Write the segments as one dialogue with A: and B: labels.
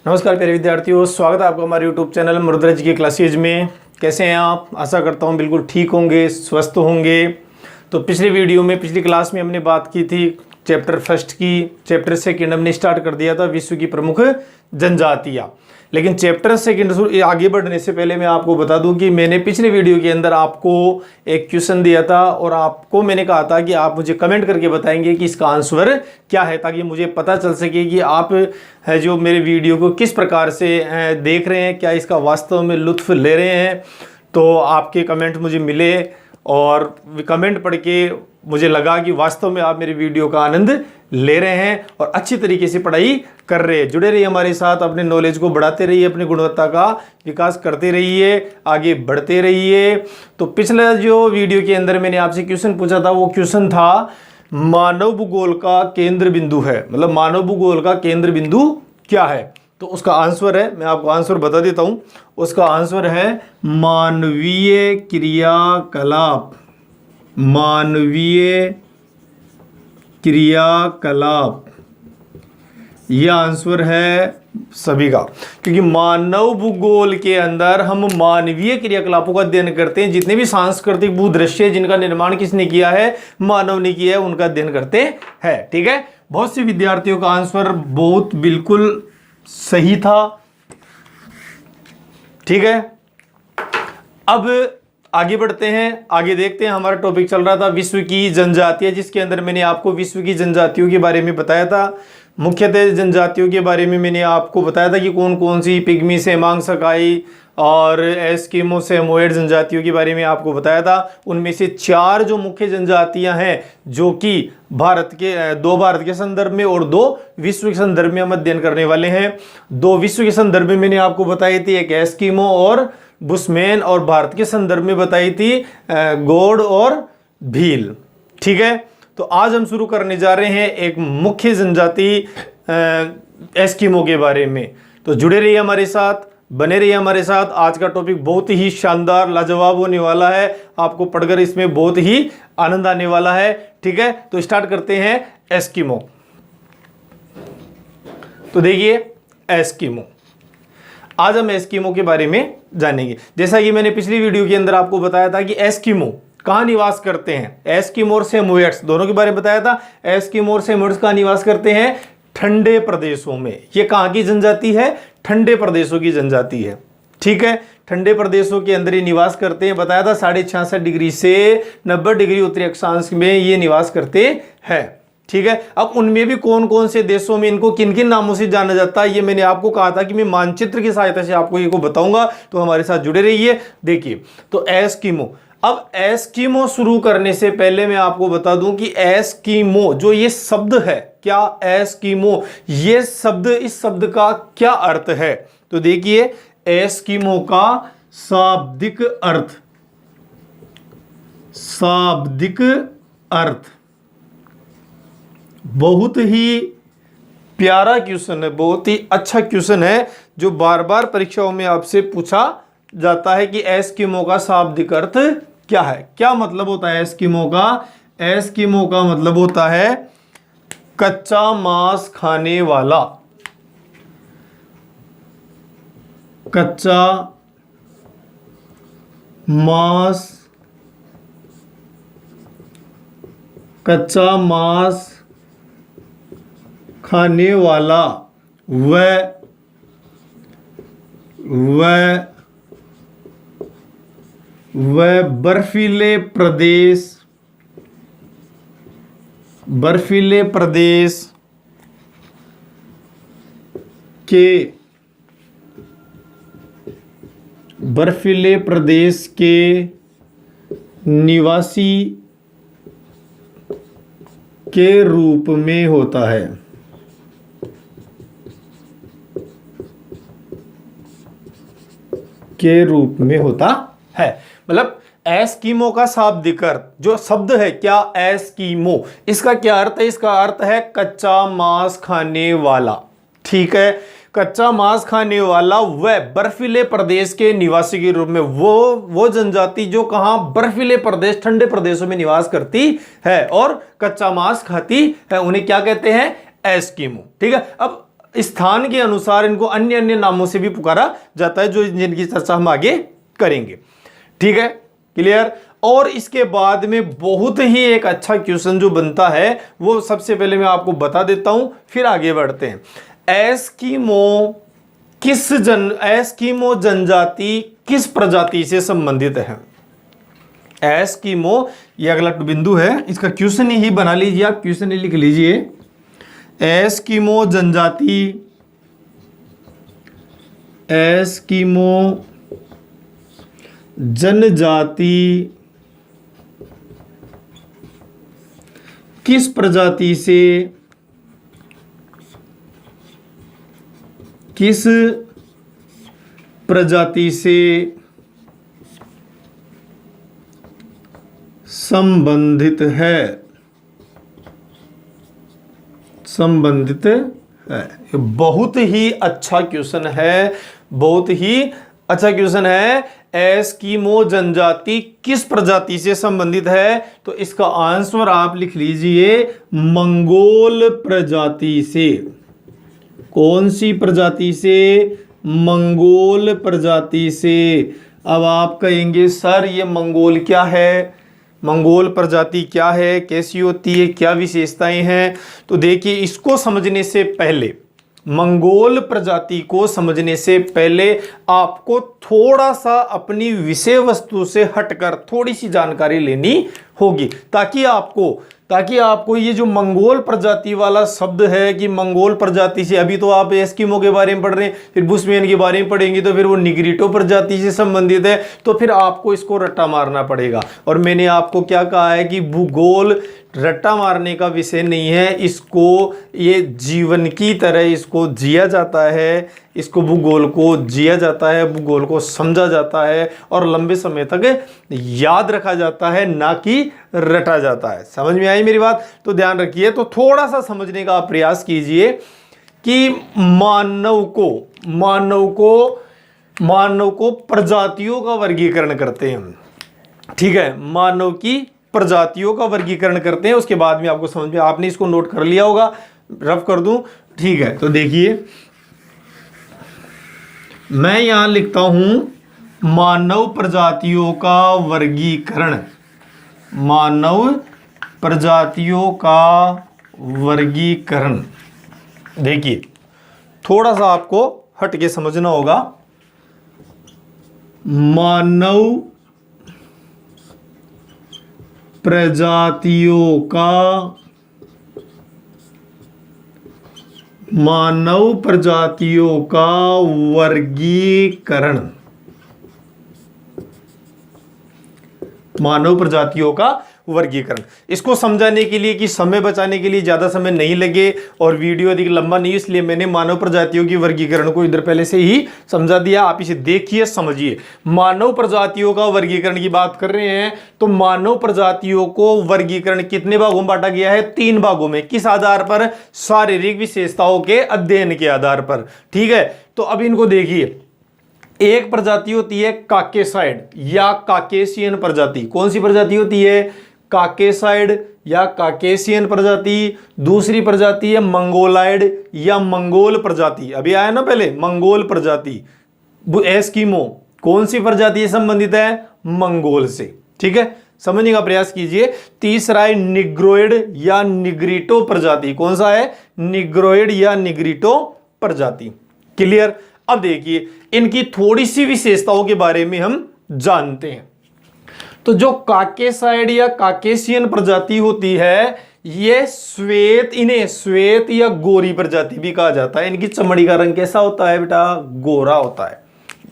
A: नमस्कार प्यारे विद्यार्थियों, स्वागत है आपका हमारे YouTube चैनल मुरुद्र की क्लासेज में। कैसे हैं आप? आशा करता हूं बिल्कुल ठीक होंगे, स्वस्थ होंगे। तो पिछली वीडियो में, पिछली क्लास में हमने बात की थी चैप्टर फर्स्ट की। चैप्टर सेकंड हमने स्टार्ट कर दिया था विश्व की प्रमुख जनजातियाँ। लेकिन चैप्टर सेकंड आगे बढ़ने से पहले मैं आपको बता दूं कि मैंने पिछले वीडियो के अंदर आपको एक क्वेश्चन दिया था और आपको मैंने कहा था कि आप मुझे कमेंट करके बताएंगे कि इसका आंसर क्या है, ताकि मुझे पता चल सके कि आप जो मेरे वीडियो को किस प्रकार से देख रहे हैं, क्या इसका वास्तव में लुत्फ ले रहे हैं। तो आपके कमेंट मुझे मिले और कमेंट पढ़ के मुझे लगा कि वास्तव में आप मेरे वीडियो का आनंद ले रहे हैं और अच्छी तरीके से पढ़ाई कर रहे हैं। जुड़े रहिए हमारे साथ, अपने नॉलेज को बढ़ाते रहिए, अपनी गुणवत्ता का विकास करते रहिए, आगे बढ़ते रहिए। तो पिछला जो वीडियो के अंदर मैंने आपसे क्वेश्चन पूछा था, वो क्वेश्चन था मानव भूगोल का केंद्र बिंदु है, मतलब मानव भूगोल का केंद्र बिंदु क्या है। तो उसका आंसर है, मैं आपको आंसर बता देता हूं। उसका आंसर है मानवीय क्रियाकलाप। मानवीय क्रियाकलाप, यह आंसर है सभी का, क्योंकि मानव भूगोल के अंदर हम मानवीय क्रियाकलापों का अध्ययन करते हैं। जितने भी सांस्कृतिक भूदृश्य जिनका निर्माण किसने किया है, मानव ने किया है, उनका अध्ययन करते हैं। ठीक है, बहुत से विद्यार्थियों का आंसर बहुत बिल्कुल सही था। ठीक है, अब आगे बढ़ते हैं, आगे देखते हैं। हमारा टॉपिक चल रहा था विश्व की जनजातियां, जिसके अंदर मैंने आपको विश्व की जनजातियों के बारे में बताया था। मुख्यतः जनजातियों के बारे में मैंने आपको बताया था कि कौन कौन सी पिग्मी, सेमांग, सकाई और एस्किमो, सेमोयड जनजातियों के बारे में आपको बताया था। उनमें से 4 जो मुख्य जनजातियां हैं, जो कि दो भारत के संदर्भ में और 2 विश्व के संदर्भ में हम अध्ययन करने वाले हैं। 2 विश्व के संदर्भ में मैंने आपको बताई थी, एक एस्किमो और बुशमैन, और भारत के संदर्भ में बताई थी गौड़ और भील। ठीक है, तो आज हम शुरू करने जा रहे हैं एक मुख्य जनजाति एस्किमो के बारे में। तो जुड़े रहिए हमारे साथ, बने रहिए हमारे साथ। आज का टॉपिक बहुत ही शानदार, लाजवाब होने वाला है। आपको पढ़कर इसमें बहुत ही आनंद आने वाला है। ठीक है, तो स्टार्ट करते हैं एस्किमो। तो देखिए एस्किमो, आज हम एस्किमो के बारे में जानेंगे। जैसा कि मैंने पिछली वीडियो के अंदर आपको बताया था कि एस्किमो कहाँ निवास करते हैं। एस्किमो और सेमोयड्स दोनों के बारे में बताया था। एस्किमो और सेमोयड्स कहाँ निवास करते हैं? ठंडे प्रदेशों में। ये कहाँ की जनजाति है? ठंडे प्रदेशों की जनजाति है। ठीक है, ठंडे प्रदेशों के अंदर ये निवास करते हैं। बताया था 66.5 डिग्री से 90 डिग्री उत्तरी अक्षांश में ये निवास करते हैं। ठीक है, अब उनमें भी कौन कौन से देशों में इनको किन किन नामों से जाना जाता है, ये मैंने आपको कहा था कि मैं मानचित्र की सहायता से आपको ये को बताऊंगा। तो हमारे साथ जुड़े रहिए। देखिए, तो एस्किमो, अब एस्किमो शुरू करने से पहले मैं आपको बता दूं कि एस्किमो जो ये शब्द है, क्या एस्किमो ये शब्द, इस शब्द का क्या अर्थ है? तो देखिए, एस्किमो का शाब्दिक अर्थ, शाब्दिक अर्थ बहुत ही प्यारा क्वेश्चन है, बहुत ही अच्छा क्वेश्चन है, जो बार बार परीक्षाओं में आपसे पूछा जाता है कि एस्किमो का शाब्दिक अर्थ क्या है, क्या मतलब होता है एस्किमो का। एस्किमो का मतलब होता है कच्चा मांस खाने वाला। कच्चा मांस, कच्चा मांस खाने वाला, वह बर्फीले प्रदेश के निवासी के रूप में होता है। के रूप में होता है, मतलब एस्किमो का शाब्दिक अर्थ जो शब्द है, क्या एस्किमो, इसका क्या अर्थ है? इसका अर्थ है कच्चा मांस खाने वाला। ठीक है, कच्चा मांस खाने वाला वह बर्फीले प्रदेश के निवासी के रूप में, वो जनजाति जो कहां, बर्फीले प्रदेश, ठंडे प्रदेशों में निवास करती है और कच्चा मांस खाती है, उन्हें क्या कहते हैं? एस्किमो। ठीक है, अब स्थान के अनुसार इनको अन्य अन्य नामों से भी पुकारा जाता है, जो जिनकी चर्चा हम आगे करेंगे। ठीक है, क्लियर। और इसके बाद में बहुत ही एक अच्छा क्वेश्चन जो बनता है वो सबसे पहले मैं आपको बता देता हूं, फिर आगे बढ़ते हैं। एस्किमो जनजाति किस प्रजाति से संबंधित है? एस्किमो, ये अगला बिंदु है, इसका क्वेश्चन ही बना लीजिए, आप क्वेश्चन ही लिख लीजिए। एस्किमो जनजाति किस प्रजाति से संबंधित है? ये बहुत ही अच्छा क्वेश्चन है, बहुत ही अच्छा क्वेश्चन है। एस्किमो जनजाति किस प्रजाति से संबंधित है? तो इसका आंसर आप लिख लीजिए मंगोल प्रजाति से। कौन सी प्रजाति से? मंगोल प्रजाति से। अब आप कहेंगे सर ये मंगोल क्या है, मंगोल प्रजाति क्या है, कैसी होती है, क्या विशेषताएं हैं? तो देखिए, इसको समझने से पहले, मंगोल प्रजाति को समझने से पहले आपको थोड़ा सा अपनी विषय वस्तु से हटकर थोड़ी सी जानकारी लेनी होगी, ताकि आपको ये जो मंगोल प्रजाति वाला शब्द है कि मंगोल प्रजाति से, अभी तो आप एस्किमो के बारे में पढ़ रहे हैं, फिर बुशमैन के बारे में पढ़ेंगे तो फिर वो निग्रिटो प्रजाति से संबंधित है, तो फिर आपको इसको रट्टा मारना पड़ेगा। और मैंने आपको क्या कहा है कि भूगोल रट्टा मारने का विषय नहीं है, इसको ये जीवन की तरह इसको जिया जाता है, इसको भूगोल को जिया जाता है, भूगोल को समझा जाता है और लंबे समय तक याद रखा जाता है, ना कि रटा जाता है। समझ में आई मेरी बात? तो ध्यान रखिए, तो थोड़ा सा समझने का प्रयास कीजिए कि मानव को प्रजातियों का वर्गीकरण करते हैं। ठीक है, मानव की प्रजातियों का वर्गीकरण करते हैं, उसके बाद में आपको समझ में, आपने इसको नोट कर लिया होगा, रफ कर दूं। ठीक है, तो देखिए मैं यहां लिखता हूं मानव प्रजातियों का वर्गीकरण। मानव प्रजातियों का वर्गीकरण। देखिए, थोड़ा सा आपको हट के समझना होगा। मानव प्रजातियों का वर्गीकरण। मानव प्रजातियों का वर्गीकरण, इसको समझाने के लिए कि समय बचाने के लिए ज्यादा समय नहीं लगे और वीडियो अधिक लंबा नहीं, इसलिए मैंने मानव प्रजातियों की वर्गीकरण को इधर पहले से ही समझा दिया। आप इसे देखिए, समझिए। मानव प्रजातियों का वर्गीकरण की बात कर रहे हैं, तो मानव प्रजातियों को वर्गीकरण कितने भागों में बांटा गया है? 3 भागों में। किस आधार पर? शारीरिक विशेषताओं के अध्ययन के आधार पर। ठीक है, तो अब इनको देखिए। एक प्रजाति होती है काकेसाइड या काकेशियन प्रजाति। कौन सी प्रजाति होती है? काकेसाइड या काकेशियन प्रजाति। दूसरी प्रजाति है मंगोलाइड या मंगोल प्रजाति। अभी आया ना पहले, मंगोल प्रजाति। एस्किमो कौन सी प्रजाति से संबंधित है? मंगोल से। ठीक है, समझने का प्रयास कीजिए। तीसरा है निग्रोइड या निग्रिटो प्रजाति। कौन सा है? निग्रोइड या निग्रिटो प्रजाति। क्लियर? अब देखिए, इनकी थोड़ी सी विशेषताओं के बारे में हम जानते हैं। तो जो काकेसाइड या काकेशियन प्रजाति होती है, ये इन्हें श्वेत या गोरी प्रजाति भी कहा जाता है। इनकी चमड़ी का रंग कैसा होता है बेटा? गोरा होता है,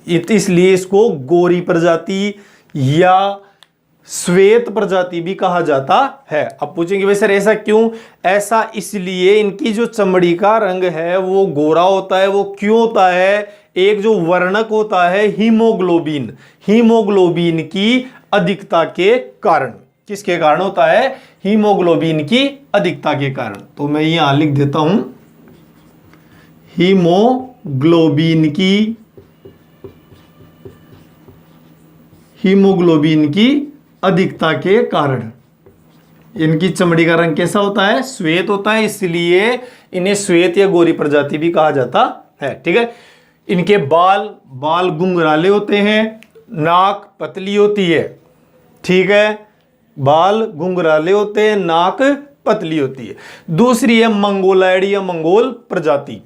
A: इसलिए इसको गोरी प्रजाति या श्वेत प्रजाति भी कहा जाता है। अब पूछेंगे भाई सर ऐसा क्यों? ऐसा इसलिए, इनकी जो चमड़ी का रंग है वो गोरा होता है। वो क्यों होता है? एक जो वर्णक होता है हीमोग्लोबिन, हीमोग्लोबिन की अधिकता के कारण। किसके कारण होता है? हीमोग्लोबिन की अधिकता के कारण। तो मैं यहां लिख देता हूं हीमोग्लोबिन की अधिकता के कारण। इनकी चमड़ी का रंग कैसा होता है? श्वेत होता है, इसलिए इन्हें श्वेत या गोरी प्रजाति भी कहा जाता है। ठीक है। इनके बाल घुंघराले होते हैं, नाक पतली होती है। ठीक है, बाल घुंघराले होते हैं, नाक पतली होती है। दूसरी है मंगोलाइड या मंगोल प्रजाति।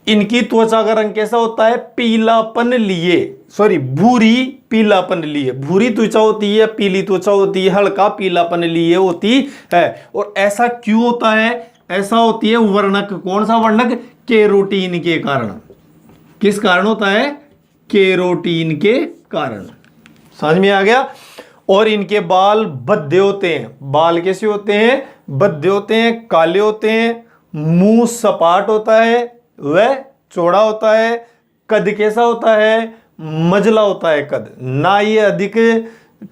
A: इनकी त्वचा का रंग कैसा होता है? पीलापन लिए, भूरी पीलापन लिए। भूरी त्वचा होती है, पीली त्वचा होती है, हल्का पीलापन लिए होती है। और ऐसा क्यों होता है? ऐसा होती है वर्णक। कौन सा वर्णक? केरोटीन के कारण। किस कारण होता है? केरोटीन के कारण। समझ में आ गया? और इनके बाल भद्दे होते हैं। बाल कैसे होते हैं? भद्दे होते हैं, काले होते हैं। मुंह सपाट होता है, वह चौड़ा होता है। कद कैसा होता है? मझला होता है कद। ना ये अधिक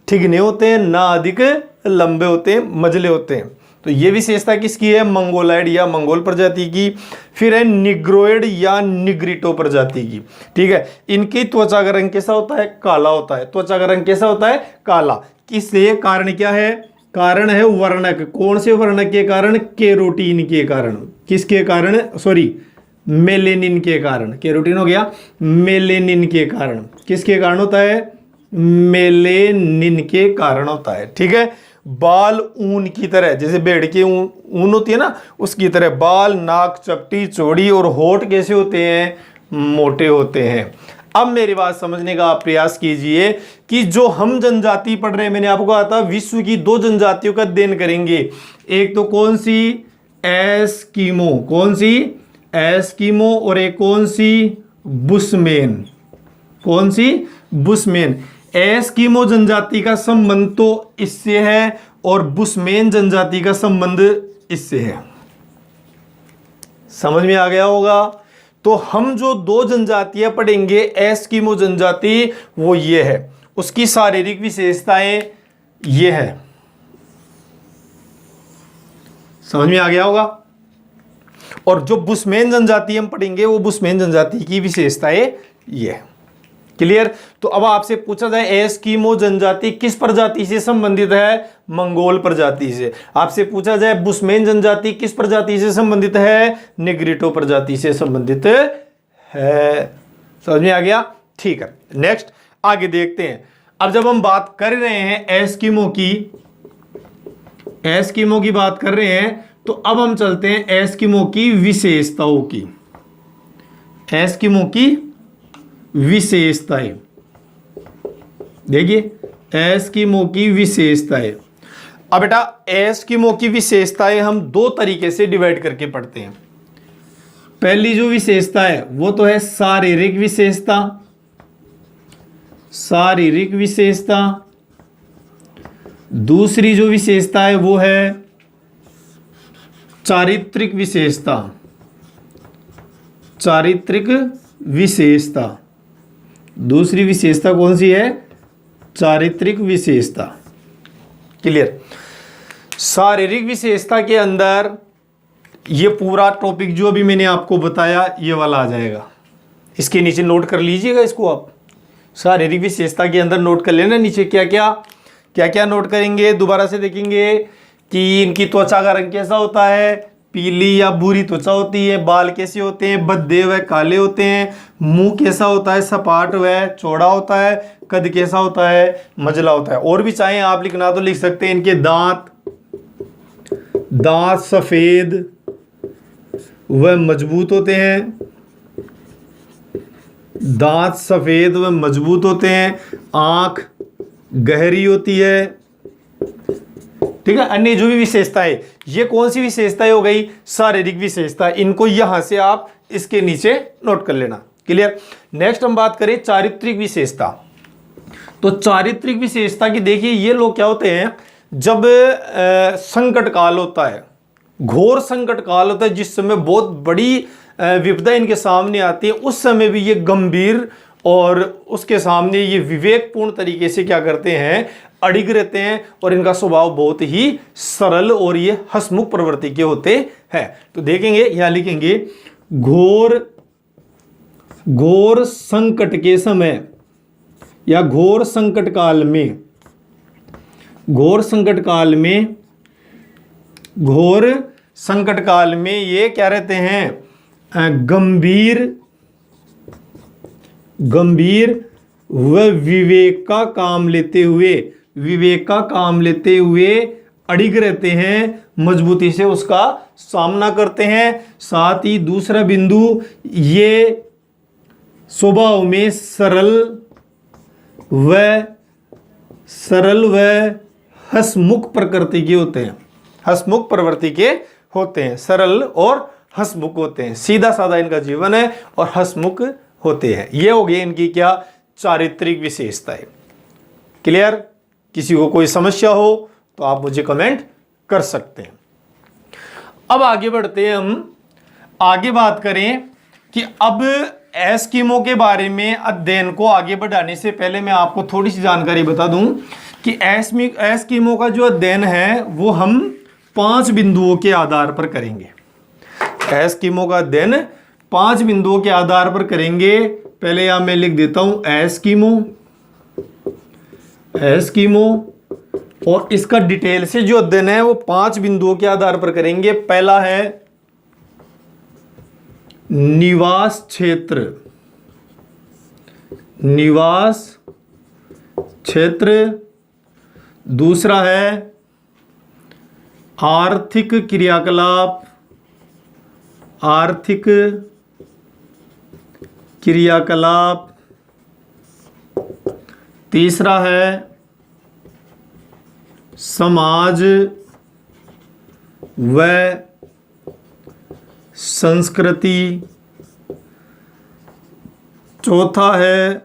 A: ठिगने होते हैं, ना अधिक लंबे होते हैं, मझले होते हैं। तो ये विशेषता किसकी है? मंगोलाइड या मंगोल प्रजाति की। फिर है निग्रोइड या निग्रिटो प्रजाति की। ठीक है। इनकी त्वचा का रंग कैसा होता है? काला होता है। त्वचा का रंग कैसा होता है? काला। किससे? कारण क्या है? कारण है वर्णक। कौन से वर्णक के कारण? केरोटीन के कारण। किसके कारण? मेलेनिन के कारण। केरोटीन हो गया, मेलेनिन के कारण। किसके कारण होता है? मेलेनिन के कारण होता है। ठीक है। बाल ऊन की तरह, जैसे भेड़ की ऊन होती है ना, उसकी तरह बाल, नाक चपटी चौड़ी और होठ कैसे होते हैं? मोटे होते हैं। अब मेरी बात समझने का आप प्रयास कीजिए कि जो हम जनजाति पढ़ रहे हैं, मैंने आपको कहा था विश्व की 2 जनजातियों का अध्ययन करेंगे। एक तो कौन सी? एस्किमो। कौन सी? एस्किमो। और एक कौन सी? बुशमैन। कौन सी? बुशमैन। एस्किमो जनजाति का संबंध तो इससे है और बुशमैन जनजाति का संबंध इससे है। समझ में आ गया होगा? तो हम जो 2 जनजातियां पढ़ेंगे, एस्किमो जनजाति वो ये है, उसकी शारीरिक विशेषताएं ये है। समझ में आ गया होगा? और जो बुशमैन जनजाति हम पढ़ेंगे, वो बुशमैन जनजाति की विशेषताएं ये है। क्लियर? तो अब आपसे पूछा जाए एस्किमो जनजाति किस प्रजाति से संबंधित है? मंगोल प्रजाति से। आपसे पूछा जाए बुशमैन जनजाति किस प्रजाति से संबंधित है? निग्रिटो प्रजाति से संबंधित है। समझ में आ गया? ठीक है। नेक्स्ट आगे देखते हैं। अब जब हम बात कर रहे हैं एस्किमो की बात कर रहे हैं, तो अब हम चलते हैं एस्किमो की विशेषताओं की। एस्किमो की विशेषताएं देखिए, एस्किमो की विशेषताएं। अब बेटा एस्किमो की विशेषताएं हम 2 तरीके से डिवाइड करके पढ़ते हैं। पहली जो विशेषता है वो तो है शारीरिक विशेषता। शारीरिक विशेषता। दूसरी जो विशेषता है वो है चारित्रिक विशेषता। चारित्रिक विशेषता। दूसरी विशेषता कौन सी है? चारित्रिक विशेषता। क्लियर? शारीरिक विशेषता के अंदर ये पूरा टॉपिक जो अभी मैंने आपको बताया ये वाला आ जाएगा। इसके नीचे नोट कर लीजिएगा इसको आप। शारीरिक विशेषता के अंदर नोट कर लेना नीचे क्या क्या नोट करेंगे। दोबारा से देखेंगे कि इनकी त्वचा का रंग कैसा होता है? पीली या भूरी त्वचा होती है। बाल कैसे होते हैं? भद्दे व काले होते हैं। मुंह कैसा होता है? सपाट व चौड़ा होता है। कद कैसा होता है? मझला होता है। और भी चाहे आप लिखना तो लिख सकते हैं। इनके दांत सफेद व मजबूत होते हैं। दांत सफेद व मजबूत होते हैं। आंख गहरी होती है। ठीक है। अन्य जो भी विशेषता है, ये कौन सी विशेषताएं हो गई? शारीरिक विशेषता। इनको यहां से आप इसके नीचे नोट कर लेना। क्लियर? नेक्स्ट हम बात करें चारित्रिक विशेषता। तो चारित्रिक विशेषता की देखिए, ये लोग क्या होते हैं, जब संकट काल होता है, घोर संकट काल होता है, जिस समय बहुत बड़ी विपदा इनके सामने आती है, उस समय भी ये गंभीर और उसके सामने ये विवेकपूर्ण तरीके से क्या करते हैं? अडिग रहते हैं। और इनका स्वभाव बहुत ही सरल और ये हंसमुख प्रवृत्ति के होते हैं। तो देखेंगे, यहां लिखेंगे घोर संकट के समय या घोर संकट काल में घोर संकट काल में ये क्या रहते हैं, गंभीर व विवेक का काम लेते हुए अडिग रहते हैं, मजबूती से उसका सामना करते हैं। साथ ही दूसरा बिंदु, ये स्वभाव में सरल व हंसमुख प्रकृति के होते हैं, हंसमुख प्रवृत्ति के होते हैं, सरल और हंसमुख होते हैं, सीधा साधा इनका जीवन है और हंसमुख होते हैं। ये हो गई इनकी क्या चारित्रिक विशेषताएं। क्लियर? किसी को कोई समस्या हो तो आप मुझे कमेंट कर सकते हैं। अब आगे बढ़ते हैं, हम आगे बात करें कि अब एस्किमो के बारे में अध्ययन को आगे बढ़ाने से पहले मैं आपको थोड़ी सी जानकारी बता दूं कि एस्किमो का जो अध्ययन है वो हम 5 बिंदुओं के आधार पर करेंगे। एस्किमो का अध्ययन 5 बिंदुओं के आधार पर करेंगे। पहले यहां मैं लिख देता हूं एस्किमो, और इसका डिटेल से जो अध्ययन है वो 5 बिंदुओं के आधार पर करेंगे। पहला है निवास क्षेत्र, दूसरा है आर्थिक क्रियाकलाप, तीसरा है समाज व संस्कृति, चौथा है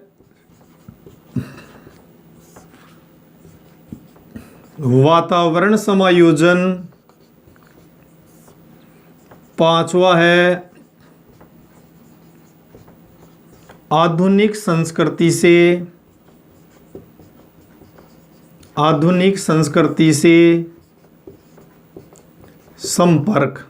A: वातावरण समायोजन, पांचवा है आधुनिक संस्कृति से संपर्क,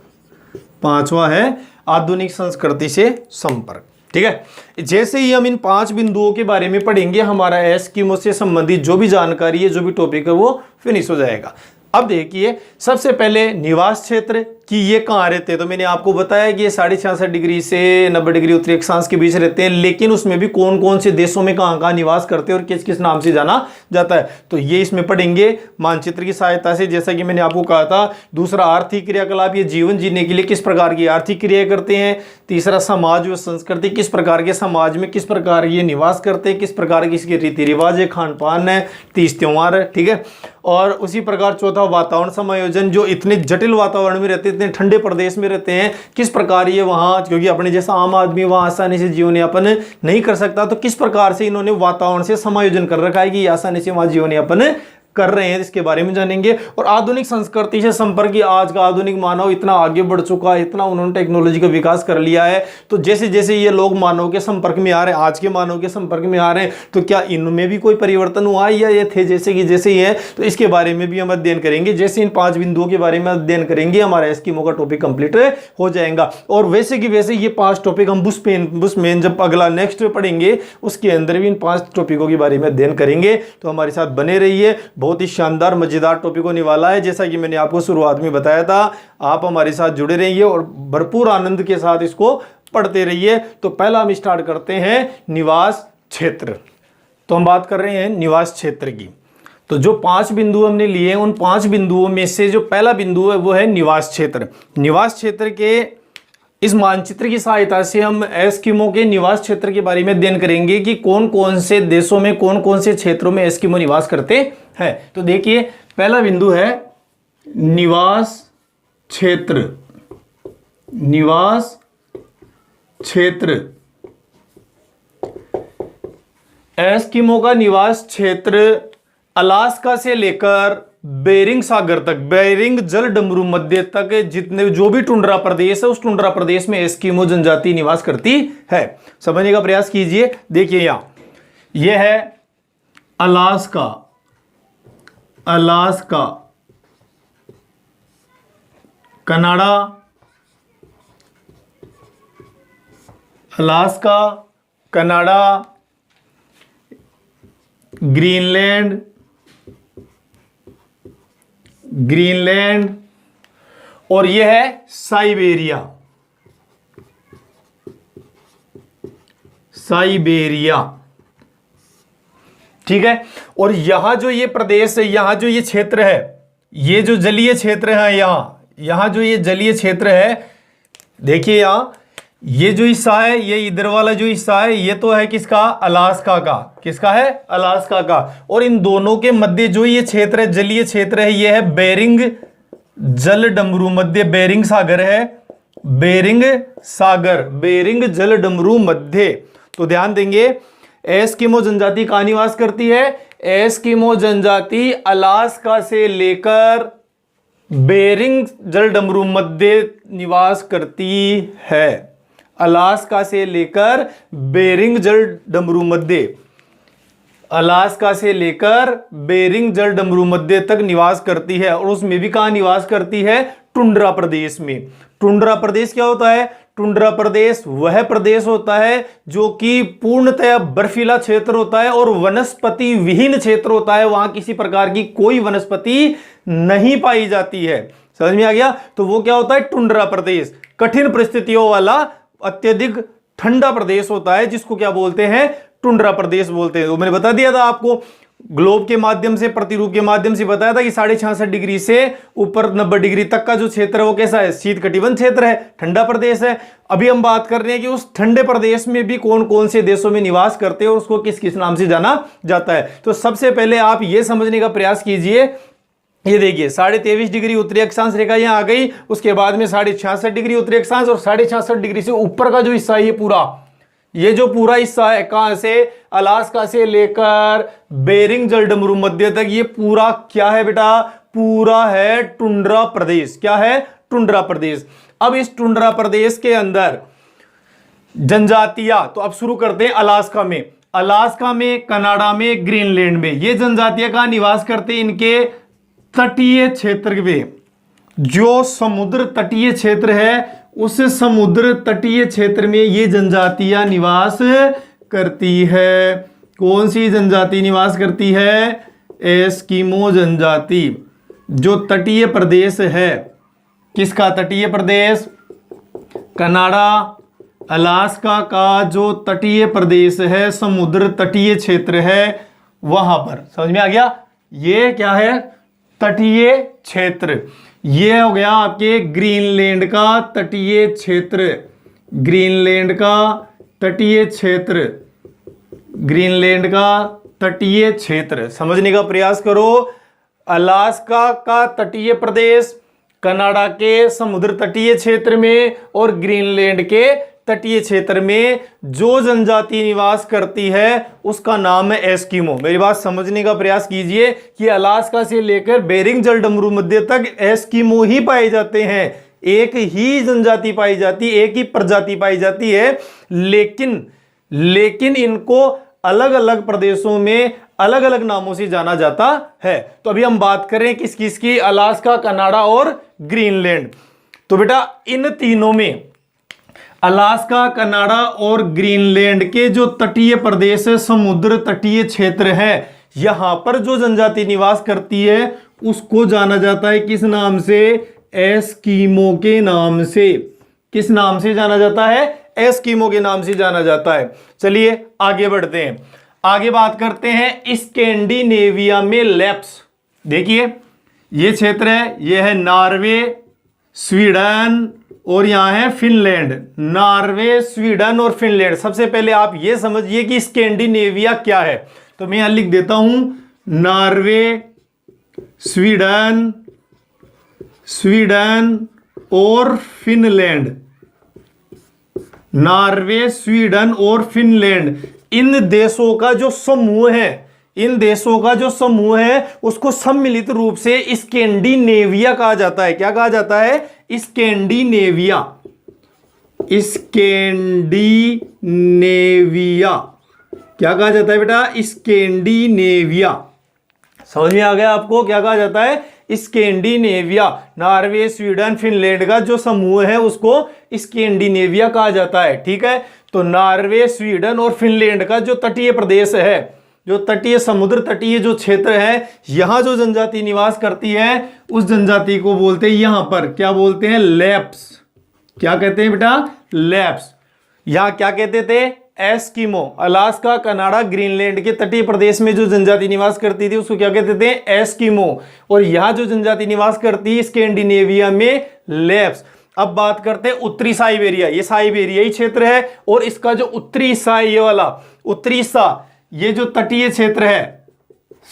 A: पांचवा है आधुनिक संस्कृति से संपर्क। ठीक है। जैसे ही हम इन 5 बिंदुओं के बारे में पढ़ेंगे, हमारा एस्किमो से संबंधित जो भी जानकारी है, जो भी टॉपिक है, वो फिनिश हो जाएगा। अब देखिए, सबसे पहले निवास क्षेत्र कि ये कहाँ रहते हैं। तो मैंने आपको बताया कि ये 66.5 डिग्री से 90 डिग्री उत्तरी अक्षांश के बीच रहते हैं, लेकिन उसमें भी कौन कौन से देशों में कहाँ कहाँ निवास करते हैं और किस किस नाम से जाना जाता है, तो ये इसमें पढ़ेंगे मानचित्र की सहायता से। जैसा कि मैंने आपको कहा था, दूसरा आर्थिक क्रियाकलाप, ये जीवन जीने के लिए किस प्रकार की आर्थिक क्रिया करते हैं। तीसरा समाज व संस्कृति, किस प्रकार के समाज में किस प्रकार ये निवास करते हैं, किस प्रकार की इसके रीति रिवाज है, खान पान है, तीज त्योहार है। ठीक है। और उसी प्रकार चौथा वातावरण समायोजन, जो इतने जटिल वातावरण में रहते हैं, इतने ठंडे प्रदेश में रहते हैं, किस प्रकार ये वहाँ, क्योंकि अपने जैसा आम आदमी वहाँ आसानी से जीवन यापन नहीं कर सकता, तो किस प्रकार से इन्होंने वातावरण से समायोजन कर रखा है कि आसानी से वहाँ जीवन यापन कर रहे हैं, इसके बारे में जानेंगे। और आधुनिक संस्कृति से संपर्क, आज का आधुनिक मानव इतना आगे बढ़ चुका है, इतना उन्होंने टेक्नोलॉजी का विकास कर लिया है, तो जैसे जैसे ये लोग मानव के संपर्क में आ रहे हैं, आज के मानव के संपर्क में आ रहे हैं, तो क्या इनमें भी कोई परिवर्तन हुआ है या ये थे जैसे कि जैसे ही है, तो इसके बारे में भी हम अध्ययन करेंगे। जैसे इन 5 बिंदुओं के बारे में अध्ययन करेंगे, हमारा एस्किमो का टॉपिक कंप्लीट हो जाएगा। और वैसे कि वैसे ये 5 टॉपिक हम बुशमैन जब अगला नेक्स्ट पढ़ेंगे, उसके अंदर भी इन 5 टॉपिकों के बारे में अध्ययन करेंगे। तो हमारे साथ बने रहिए, बहुत ही शानदार मजेदार टॉपिक होने वाला है। जैसा कि मैंने आपको शुरुआत में बताया था, आप हमारे साथ जुड़े रहिए और भरपूर आनंद के साथ इसको पढ़ते रहिए। तो पहला हम स्टार्ट करते हैं निवास क्षेत्र। तो हम बात कर रहे हैं निवास क्षेत्र की। तो जो 5 बिंदु हमने लिए, उन 5 बिंदुओं में से जो पहला बिंदु है वो है निवास क्षेत्र। निवास क्षेत्र के इस मानचित्र की सहायता से हम एस्किमो के निवास क्षेत्र के बारे में अध्ययन करेंगे कि कौन कौन से देशों में, कौन कौन से क्षेत्रों में एस्किमो निवास करते हैं। तो देखिए, पहला बिंदु है निवास क्षेत्र। निवास क्षेत्र, एस्किमो का निवास क्षेत्र अलास्का से लेकर बेरिंग सागर तक, बेरिंग जल डमरू मध्य तक, जितने जो भी टुंड्रा प्रदेश है, उस टुंड्रा प्रदेश में एस्किमो जनजाति निवास करती है। समझने का प्रयास कीजिए। देखिए, यहां यह है Alaska, Alaska, Canada, Alaska, Canada, Greenland, Greenland, और यह है साइबेरिया। साइबेरिया, ठीक है। और यहां जो ये प्रदेश है, यहां जो ये क्षेत्र है, ये जो जलीय क्षेत्र है, यहां जो ये जलीय क्षेत्र है, देखिए यहां ये जो हिस्सा है, ये इधर वाला जो हिस्सा है, ये तो है किसका? अलास्का का। किसका है? अलास्का का। और इन दोनों के मध्य जो ये क्षेत्र है, जलीय क्षेत्र है, ये है बेरिंग जल डमरू मध्य, बेरिंग सागर है, बेरिंग सागर, बेरिंग जल डमरू मध्य। तो ध्यान देंगे, एस्किमो जनजाति कहां निवास करती है? एस्किमो जनजाति अलास्का से लेकर बेरिंग जल डमरू मध्य निवास करती है। अलास्का से लेकर बेरिंग जल डमरू मध्य, अलास्का से लेकर बेरिंग जल डमरू मध्य तक निवास करती है। और उसमें भी कहां निवास करती है? टुंड्रा प्रदेश में। टुंड्रा प्रदेश क्या होता है? टुंड्रा प्रदेश वह प्रदेश होता है जो कि पूर्णतः बर्फीला क्षेत्र होता है और वनस्पति विहीन क्षेत्र होता है। वहां किसी प्रकार की कोई वनस्पति नहीं पाई जाती है। समझ में आ गया? तो वो क्या होता है? टुंड्रा प्रदेश। कठिन परिस्थितियों वाला अत्यधिक ठंडा प्रदेश होता है, जिसको क्या बोलते हैं? टुंड्रा प्रदेश बोलते हैं। तो मैंने बता दिया था आपको, ग्लोब के माध्यम से, प्रतिरूप के माध्यम से बताया था कि 66.5 डिग्री से ऊपर 90 डिग्री तक का जो क्षेत्र है वो कैसा है? शीत कटिबंध क्षेत्र है, ठंडा प्रदेश है। अभी हम बात कर रहे हैं कि उस ठंडे प्रदेश में भी कौन कौन से देशों में निवास करते हैं और उसको किस किस नाम से जाना जाता है। तो सबसे पहले आप ये समझने का प्रयास कीजिए, ये देखिए 23.5 डिग्री उत्तरी अक्षांश रेखा यहां आ गई, उसके बाद में 66.5 डिग्री उत्तरी अक्षांश और 66.5 डिग्री से ऊपर का जो हिस्सा है, ये जो पूरा हिस्सा है, कहां से? अलास्का से लेकर बेरिंग जल डमरू मध्य तक, ये पूरा क्या है बेटा? पूरा है टुंड्रा प्रदेश। क्या है? टुंड्रा प्रदेश। अब इस टुंड्रा प्रदेश के अंदर जनजातियां, तो अब शुरू करते हैं अलास्का में। अलास्का में, कनाडा में, ग्रीनलैंड में ये जनजातियां कहां निवास करते हैं? इनके तटीय क्षेत्र में, जो समुद्र तटीय क्षेत्र है, उस समुद्र तटीय क्षेत्र में ये जनजातियां निवास करती है। कौन सी जनजाति निवास करती है? एस्किमो जनजाति। जो तटीय प्रदेश है, किसका तटीय प्रदेश? कनाडा, अलास्का का जो तटीय प्रदेश है, समुद्र तटीय क्षेत्र है, वहां पर। समझ में आ गया? ये क्या है? तटीय क्षेत्र। ये हो गया आपके ग्रीनलैंड का तटीय क्षेत्र। ग्रीनलैंड का तटीय क्षेत्र, ग्रीनलैंड का तटीय क्षेत्र समझने का प्रयास करो। अलास्का का तटीय प्रदेश, कनाडा के समुद्र तटीय क्षेत्र में और ग्रीनलैंड के तटीय क्षेत्र में जो जनजाति निवास करती है उसका नाम है एस्किमो। मेरी बात समझने का प्रयास कीजिए कि अलास्का से लेकर बेरिंग जल डमरू मध्य तक एस्किमो ही पाए जाते हैं। एक ही जनजाति पाई जाती, एक ही प्रजाति पाई जाती है, लेकिन इनको अलग अलग प्रदेशों में अलग अलग नामों से जाना जाता है। तो अभी हम बात करें किस किस की? अलास्का, कनाडा और ग्रीनलैंड। तो बेटा इन तीनों में अलास्का, कनाडा और ग्रीनलैंड के जो तटीय प्रदेश है, समुद्र तटीय क्षेत्र है, यहां पर जो जनजाति निवास करती है उसको जाना जाता है किस नाम से? एस्किमो के नाम से। किस नाम से जाना जाता है? एस्किमो के नाम से जाना जाता है। चलिए आगे बढ़ते हैं, आगे बात करते हैं स्कैंडिनेविया में लैप्स। देखिए ये क्षेत्र है, ये है नॉर्वे, स्वीडन और यहां है फिनलैंड। नॉर्वे, स्वीडन और फिनलैंड। सबसे पहले आप यह समझिए कि स्कैंडिनेविया क्या है। तो मैं यहां लिख देता हूं नॉर्वे, स्वीडन और फिनलैंड। नॉर्वे, स्वीडन और फिनलैंड, इन देशों का जो समूह है, उसको सम्मिलित रूप से स्कैंडिनेविया कहा जाता है। क्या कहा जाता है? स्कैंडिनेविया। स्कैंडिनेविया क्या कहा जाता है बेटा? स्कैंडिनेविया। समझ में आ गया आपको क्या कहा जाता है? स्कैंडिनेविया। नॉर्वे, स्वीडन, फिनलैंड का जो समूह है उसको स्कैंडिनेविया कहा जाता है। ठीक है, तो नॉर्वे, स्वीडन और फिनलैंड का जो तटीय प्रदेश है, जो तटीय समुद्र तटीय जो क्षेत्र है, यहां जो जनजाति निवास करती है उस जनजाति को बोलते हैं यहां पर क्या बोलते हैं, लैप्स। क्या कहते हैं बेटा, लैप्स। यहां क्या कहते थे, एस्किमो। अलास्का, कनाडा, ग्रीनलैंड के तटीय प्रदेश में जो जनजाति निवास करती थी उसको क्या कहते थे, एस्किमो। और यहां जो जनजाति निवास करती है स्कैंडिनेविया में, लैप्स। अब बात करते हैं उत्तरी साइबेरिया। ये साइबेरियाई क्षेत्र है और इसका जो उत्तरी हिस्सा है, ये वाला उत्तरी हिस्सा, ये जो तटीय क्षेत्र है,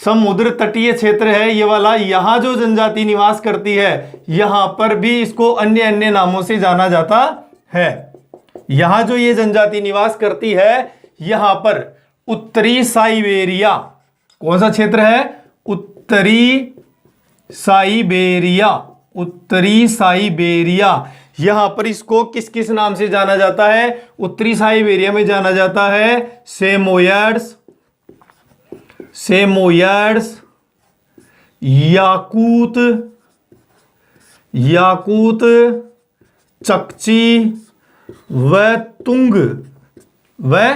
A: समुद्र तटीय क्षेत्र है ये वाला, यहां जो जनजाति निवास करती है यहां पर भी इसको अन्य अन्य नामों से जाना जाता है। यहां जो ये जनजाति निवास करती है यहां पर उत्तरी साइबेरिया, कौन सा क्षेत्र है, उत्तरी साइबेरिया, उत्तरी साइबेरिया। यहां पर इसको किस किस नाम से जाना जाता है, उत्तरी साइबेरिया में जाना जाता है सेमोयड्स, सेमोयड्स, याकूत, याकूत, चकची व तुंग, व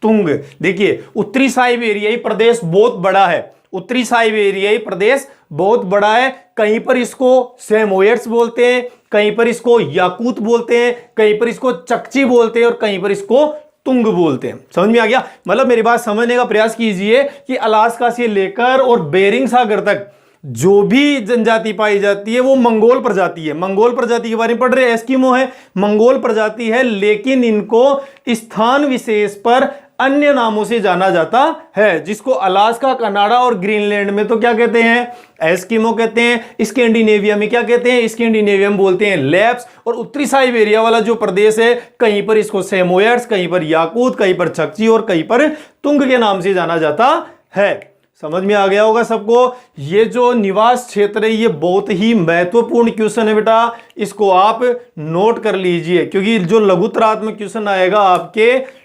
A: तुंग। देखिए उत्तरी साइबेरियाई प्रदेश बहुत बड़ा है, उत्तरी साइबेरियाई प्रदेश बहुत बड़ा है। कहीं पर इसको सेमोयड्स बोलते हैं, कहीं पर इसको याकूत बोलते हैं, कहीं पर इसको चकची बोलते हैं और कहीं पर इसको तुंग बोलते हैं। समझ में आ गया? मतलब मेरी बात समझने का प्रयास कीजिए कि अलास्का से लेकर और बेरिंग सागर तक जो भी जनजाति पाई जाती है वो मंगोल प्रजाति है। मंगोल प्रजाति के बारे में पढ़ रहे हैं, एस्किमो है, मंगोल प्रजाति है, लेकिन इनको स्थान विशेष पर अन्य नामों से जाना जाता है, जिसको अलास्का, कनाडा और ग्रीनलैंड में तो क्या कहते हैं, एस्किमो कहते हैं। स्कैंडिनेविया में क्या कहते हैं, स्कैंडिनेविया में बोलते हैं लैप्स। और उत्तरी साइबेरिया वाला जो प्रदेश है कहीं पर इसको सेमोयड्स, कहीं पर याकूत, कहीं पर चकची और कहीं पर तुंग के नाम से जाना जाता है। समझ में आ गया होगा सबको? ये जो निवास क्षेत्र है ये बहुत ही महत्वपूर्ण क्वेश्चन है बेटा, इसको आप नोट कर लीजिए, क्योंकि जो लघुतरात्मक क्वेश्चन आएगा आपके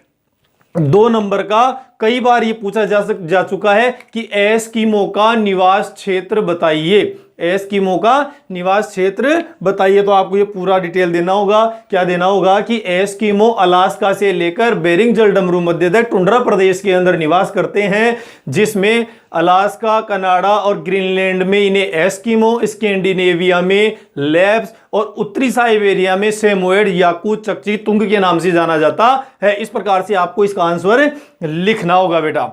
A: 2 नंबर का, कई बार ये पूछा जा चुका है कि एस्किमो का निवास क्षेत्र बताइए, एस्किमो का निवास क्षेत्र बताइए। तो आपको ये पूरा डिटेल देना होगा। क्या देना होगा कि एस्किमो अलास्का से लेकर बेरिंग जलडमरू मध्य तक टुंड्रा प्रदेश के अंदर निवास करते हैं, जिसमें अलास्का, कनाडा और ग्रीनलैंड में इन्हें एस्किमो, स्कैंडिनेविया में लैप्स और उत्तरी साइबेरिया में सेमोयड, याकूत, चकची, तुंग के नाम से जाना जाता है। इस प्रकार से आपको इसका आंसर लिखना होगा बेटा।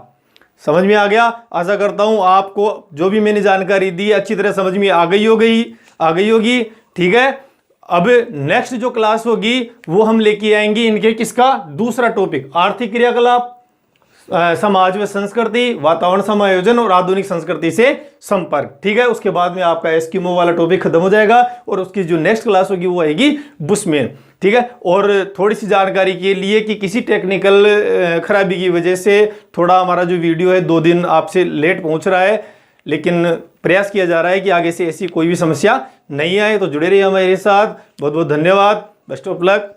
A: समझ में आ गया? आशा करता हूं आपको जो भी मैंने जानकारी दी अच्छी तरह समझ में आ गई होगी। ठीक है, अब नेक्स्ट जो क्लास होगी वो हम लेके आएंगे इनके किसका, दूसरा टॉपिक, आर्थिक क्रियाकलाप, समाज व संस्कृति, वातावरण समायोजन और आधुनिक संस्कृति से संपर्क। ठीक है, उसके बाद में आपका एस्किमो वाला टॉपिक खत्म हो जाएगा और उसकी जो नेक्स्ट क्लास होगी वो आएगी बुशमैन। ठीक है, और थोड़ी सी जानकारी के लिए कि किसी टेक्निकल खराबी की वजह से थोड़ा हमारा जो वीडियो है 2 दिन आपसे लेट पहुंच रहा है, लेकिन प्रयास किया जा रहा है कि आगे से ऐसी कोई भी समस्या नहीं आए। तो जुड़े रहिए हमारे साथ। बहुत बहुत धन्यवाद। Best of luck.